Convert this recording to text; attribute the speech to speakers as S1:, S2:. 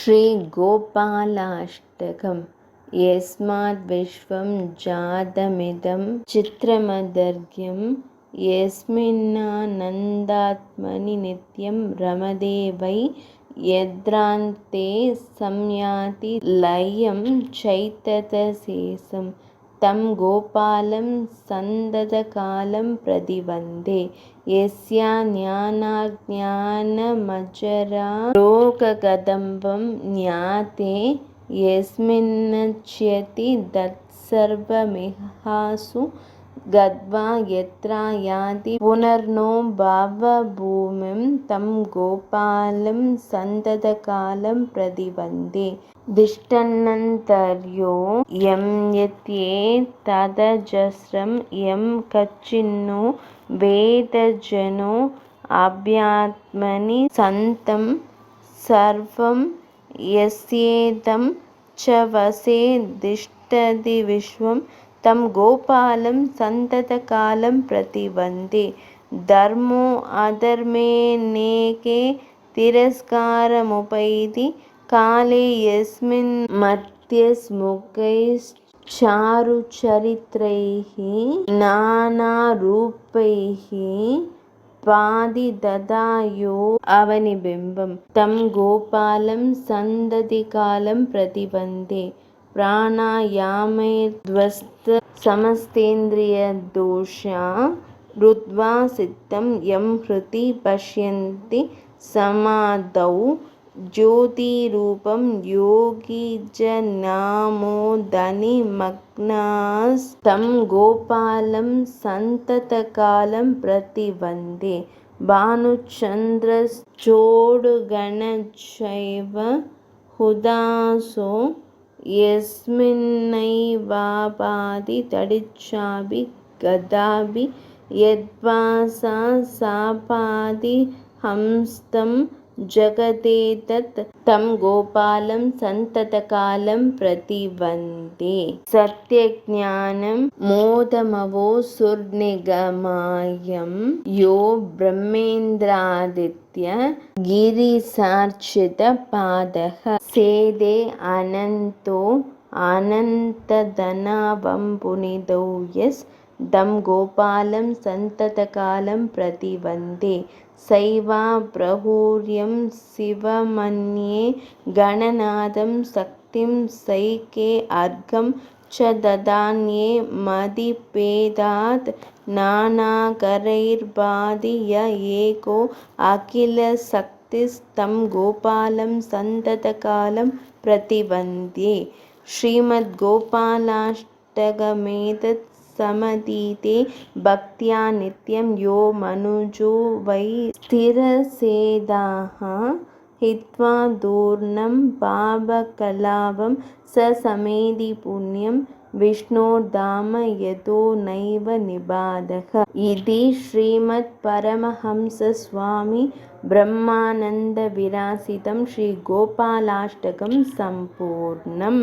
S1: श्रीगोपालाष्टकम् यस्माद्विश्वं जातमिदं चित्रमदर्घ्यं यस्मिन्नानन्दात्मनि नित्यं रमते वै यद्रान्ते संयाति लयं चैततशेषं तं गोपालं सन्ततकालं प्रतिवन्दे। यस्याज्ञानाज्ञानमजरा लोककदम्बं ज्ञाते यस्मिन्नच्यति तत्सर्वमिहासु गत्वा यत्रा याति पुनर्नो भवभूमिं तं गोपालं सन्ततकालं प्रतिवन्दे। दिष्टन्नन्तर्यो यं यत्येतदजस्रं यं कच्चिन्नो वेदजनो अभ्यात्मनि सन्तं सर्वं यस्येदं च वसे तिष्ठति विश्वं तं गोपालं सन्ततकालं प्रतिवन्दे। धर्मो अधर्मेनेके तिरस्कारमुपैति काले यस्मिन् मध्यस्मुखैश्चारुचरित्रैः नानारूपैः पादिददायो अवनिबिम्बं तं गोपालं सन्ततिकालं प्रतिवन्दे। प्राणायामैर्ध्वस्त समस्तेन्द्रियदोषा रुद्ध्वा सिद्धं यं हृदि पश्यन्ति समाधौ ज्योतिरूपं योगिजनामोदनिमग्नास्तं गोपालं सन्ततकालं प्रतिवन्दे। भानुचन्द्रश्चोडगणश्चैव हुतासो यस्मिन्नैवापादि तडिच्छापि गदापि यद्वासा सापादि हंस्तं जगदेतत् तं गोपालं सन्ततकालं प्रतिवन्दे। सत्यज्ञानं मोदमवोऽसुरनिगमायं यो ब्रह्मेन्द्रादित्य गिरिसार्चितपादः सेदे अनन्तो अनन्तधनावं तं गोपालं सन्ततकालं प्रतिवन्दे। सैवाप्रहुर्यं शिवमन्ये गणनाथं शक्तिं सैके अर्घं च ददान्ये मदिपेदात् नानाकरैर्बाधि य एको अखिलशक्तिस्तं गोपालं सन्ततकालं प्रतिवन्दे। श्रीमद्गोपालाष्टकमेतत् समधीते भक्त्या नित्यं यो मनुजो वै स्थिरसेदाः हित्वा दूर्नं पापकलापं स समेधि पुण्यं विष्णोर्धाम यतो नैव निबाधः। इति श्रीमत्परमहंसस्वामी ब्रह्मानन्दविरचितं श्रीगोपालाष्टकं सम्पूर्णम्।